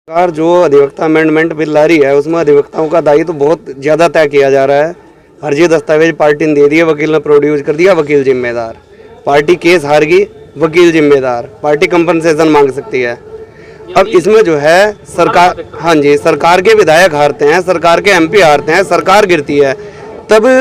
सरकार जो अधिवक्ता अमेंडमेंट बिल ला रही है उसमें अधिवक्ताओं का दायित्व तो बहुत ज़्यादा तय किया जा रहा है। फर्जी दस्तावेज पार्टी ने दे दिए, वकील ने प्रोड्यूस कर दिया, वकील जिम्मेदार। पार्टी केस हार गई, वकील जिम्मेदार। पार्टी कंपनसेशन मांग सकती है। अब इसमें जो है सरकार, हाँ जी, सरकार के विधायक हारते हैं, सरकार के एमपी हारते हैं, सरकार गिरती है, तब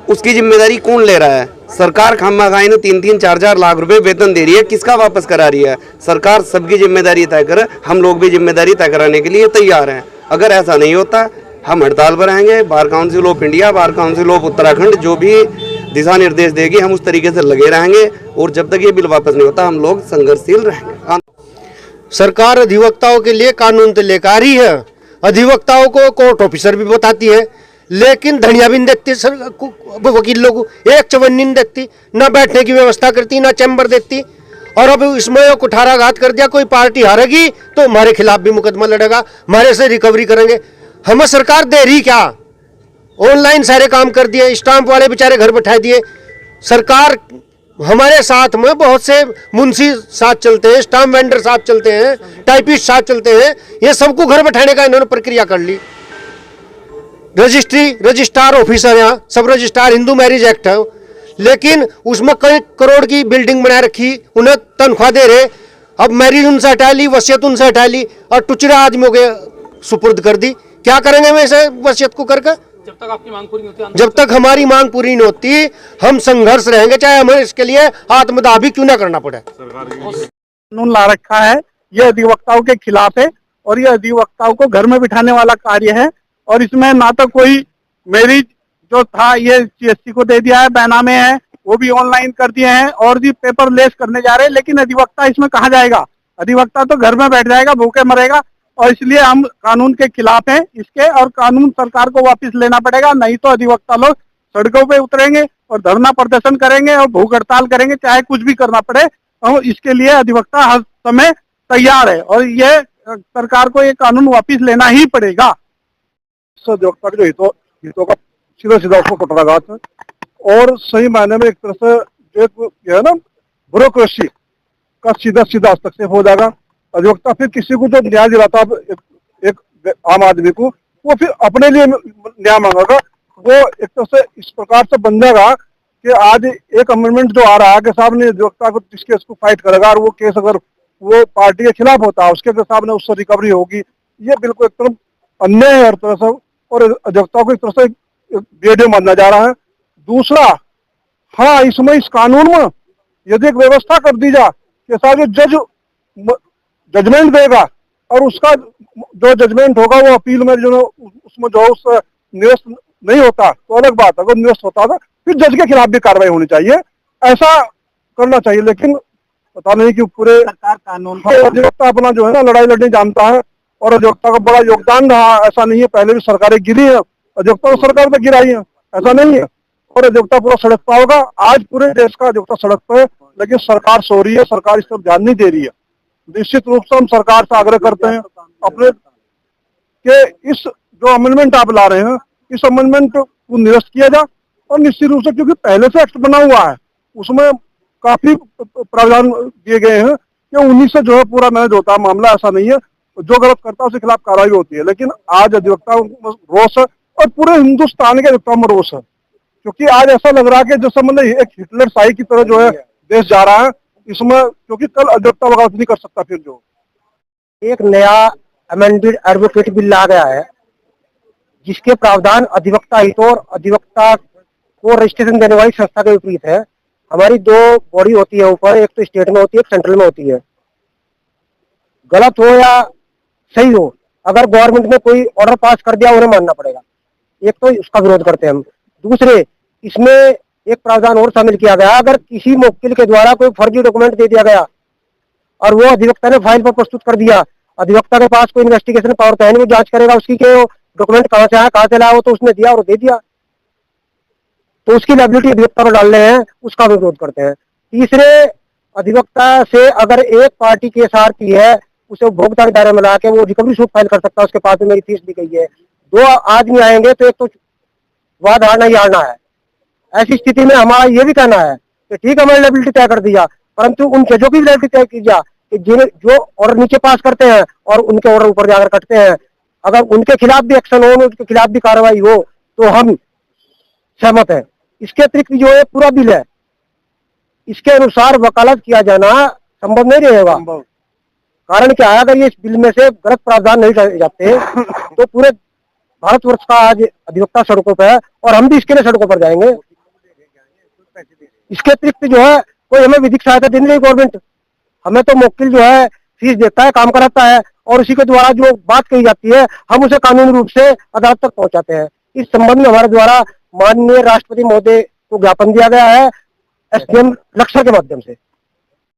उसकी जिम्मेदारी कौन ले रहा है? सरकार खामखाई ने 3-4 लाख रुपए वेतन दे रही है, किसका वापस करा रही है? सरकार सबकी जिम्मेदारी तय करे, हम लोग भी जिम्मेदारी तय कराने के लिए तैयार हैं। अगर ऐसा नहीं होता हम हड़ताल पर आएंगे। Bar council of India, bar council of Uttarakhand जो भी दिशा निर्देश देगी हम उस तरीके से लगे रहेंगे, और जब तक ये बिल वापस नहीं होता हम लोग संघर्षशील रहेंगे। सरकार अधिवक्ताओं के लिए कानून तो लेकर आ रही है, अधिवक्ताओं को कोर्ट ऑफिसर भी बताती है, लेकिन धनिया भी नहीं देखती वकील लोग, एक चवन्नी नहीं देखती, ना बैठने की व्यवस्था करती, ना चैम्बर देती। और अब इसमें कुठाराघात कर दिया, कोई पार्टी हारेगी तो हमारे खिलाफ भी मुकदमा लड़ेगा, हमारे से रिकवरी करेंगे। हमें सरकार दे रही क्या? ऑनलाइन सारे काम कर दिए, स्टाम्प वाले बेचारे घर बैठा दिए। सरकार हमारे साथ में बहुत से मुंशी साथ चलते हैं, स्टाम्प वेंडर साथ चलते हैं, टाइपिस्ट साथ चलते हैं, ये सबको घर बैठाने का इन्होंने प्रक्रिया कर ली। रजिस्ट्रार ऑफिसर, यहाँ सब रजिस्ट्रार, हिंदू मैरिज एक्ट है, लेकिन उसमें कई करोड़ की बिल्डिंग बना रखी, उन्हें तनख्वाह दे रहे। अब मैरिज उनसे हटा ली, वसीयत उनसे हटा ली, और टुचड़ा आदमियों के सुपुर्द कर दी। क्या करेंगे हम ऐसे वसीयत को करके? जब तक आपकी मांग पूरी नहीं होती, जब तक हमारी मांग पूरी नहीं होती हम संघर्ष रहेंगे, चाहे हमें इसके लिए आत्मदाह भी क्यों ना करना पड़े। कानून ला रखा है, यह अधिवक्ताओं के खिलाफ है और यह अधिवक्ताओं को घर में बिठाने वाला कार्य है। और इसमें ना तो कोई मैरिज जो था ये CSC को दे दिया है, बैनामे है, वो भी ऑनलाइन कर दिए हैं और भी पेपर लेस करने जा रहे हैं, लेकिन अधिवक्ता इसमें कहाँ जाएगा? अधिवक्ता तो घर में बैठ जाएगा, भूखे मरेगा। और इसलिए हम कानून के खिलाफ हैं इसके, और कानून सरकार को वापस लेना पड़ेगा, नहीं तो अधिवक्ता लोग सड़कों पे उतरेंगे और धरना प्रदर्शन करेंगे और भूख हड़ताल करेंगे, चाहे कुछ भी करना पड़े। और इसके लिए अधिवक्ता हर समय तैयार है और ये सरकार को ये कानून वापस लेना ही पड़ेगा। अधिवक्ता के जो हितों का सीधा सीधा उसको कुठाराघात है, और सही मायने में एक तरह से जो है ना ब्यूरोक्रेसी का सीधा सीधा हस्तक्षेप हो जाएगा। अधिवक्ता फिर किसी को जो न्याय दिलाता एक आम आदमी को, वो फिर अपने लिए न्याय मांगेगा। वो एक तरह से इस प्रकार से बन जाएगा कि आज एक अमेंडमेंट जो आ रहा है कि साहब ने अधिवक्ता को जिस केस को फाइट करेगा, और वो केस अगर वो पार्टी के खिलाफ होता है उसके साहब ने उससे रिकवरी होगी, ये बिल्कुल एक तरफ अन्याय है हर तरह से, और अधिवक्ताओं को एक तरह से बेड़े माना जा रहा है। दूसरा, हाँ, इसमें इस कानून में यदि एक व्यवस्था कर दी जाए कि साहब जज जजमेंट देगा और उसका जो जजमेंट होगा वो अपील में जो उसमें जो उस निरस्त नहीं होता तो अलग बात, अगर निरस्त होता था फिर जज के खिलाफ भी कार्रवाई होनी चाहिए, ऐसा करना चाहिए। लेकिन पता नहीं कि पूरे सरकार कानून अधिवक्ता अपना जो है ना लड़ाई लड़ने जानता है, और अधिवक्ता का बड़ा योगदान रहा, ऐसा नहीं है। पहले भी सरकारें गिरी है, अधिवक्ता तो सरकार पे गिराई है, ऐसा नहीं है। और अधिवक्ता पूरा सड़क पर होगा, आज पूरे देश का अधिवक्ता सड़क पर है, लेकिन सरकार सो रही है, सरकार इस तरफ ध्यान नहीं दे रही है। निश्चित रूप से हम सरकार से आग्रह करते हैं अपने कि इस जो अमेंडमेंट आप ला रहे हैं, इस अमेंडमेंट को निरस्त किया जाए, और निश्चित रूप से क्योंकि पहले से एक्ट बना हुआ है उसमें काफी प्रावधान दिए गए हैं कि उन्हीं से जो है पूरा मैनेज होता है मामला, ऐसा नहीं है। जो गलत करता है उसके खिलाफ कार्रवाई होती है। लेकिन आज अधिवक्ता रोष है और पूरे हिंदुस्तान के अधिवक्ता में रोष है, क्योंकि आज ऐसा लग रहा है कि जैसे मतलब एक हिटलर शाही की तरह जो है देश जा रहा है इसमें, क्योंकि कल अधिवक्ता बगावत नहीं कर सकता। फिर जो एक नया अमेंडेड एडवोकेट बिल ला गया है जिसके प्रावधान अधिवक्ता हितों और अधिवक्ता को रजिस्ट्रेशन देने वाली संस्था के विपरीत है। हमारी दो बॉडी होती है ऊपर, एक तो स्टेट में होती है, एक सेंट्रल में होती है। गलत हो या सही हो, अगर गवर्नमेंट ने कोई ऑर्डर पास कर दिया उन्हें मानना पड़ेगा। एक तो उसका विरोध करते हैं हम। दूसरे, इसमें एक प्रावधान और शामिल किया गया, अगर किसी मुवक्किल के द्वारा कोई फर्जी डॉक्यूमेंट दे दिया गया और वो अधिवक्ता ने फाइल पर प्रस्तुत कर दिया, अधिवक्ता के पास कोई इन्वेस्टिगेशन पावर तो है नहीं, वो जांच करेगा उसकी कि वो डॉक्यूमेंट कहाँ से आया, कहाँ से लाया, वो तो उसने दिया और दे दिया, तो उसकी लायबिलिटी अधिवक्ता पर डाल रहे हैं, उसका विरोध करते हैं। तीसरे, अधिवक्ता से अगर एक पार्टी केस हारती है उसे उपभोक्ता के दायरे में ला के वो रिकवरी सूट फाइल कर सकता है, उसके पास में मेरी फीस दी गई है। दो आदमी आएंगे तो एक तो वाद हारना ही हारना है। ऐसी स्थिति में हमारा ये भी कहना है कि ठीक है, हमारी लायबिलिटी तय कर दिया, परंतु उन जजों की लायबिलिटी तय की जाए कि जो ऑर्डर नीचे पास करते हैं और उनके ऑर्डर ऊपर जाकर कटते हैं, अगर उनके खिलाफ भी एक्शन हो, उनके खिलाफ भी कार्रवाई हो तो हम सहमत हैं। इसके अतिरिक्त जो है पूरा बिल है, इसके अनुसार वकालत किया जाना संभव नहीं रहेगा। कारण क्या है, अगर ये इस बिल में से गलत प्रावधान नहीं करे जाते तो पूरे भारतवर्ष का आज अधिवक्ता सड़कों पर है और हम भी इसके लिए सड़कों पर जाएंगे। इसके अतिरिक्त जो है कोई हमें विधिक सहायता देनी नहीं गवर्नमेंट, हमें तो मुवक्किल जो है फीस देता है, काम कराता है और उसी के द्वारा जो बात कही जाती है हम उसे कानूनी रूप से अदालत तक पहुंचाते हैं। इस संबंध में हमारे द्वारा माननीय राष्ट्रपति महोदय को ज्ञापन दिया गया है एसडीएम लक्ष्य के माध्यम से।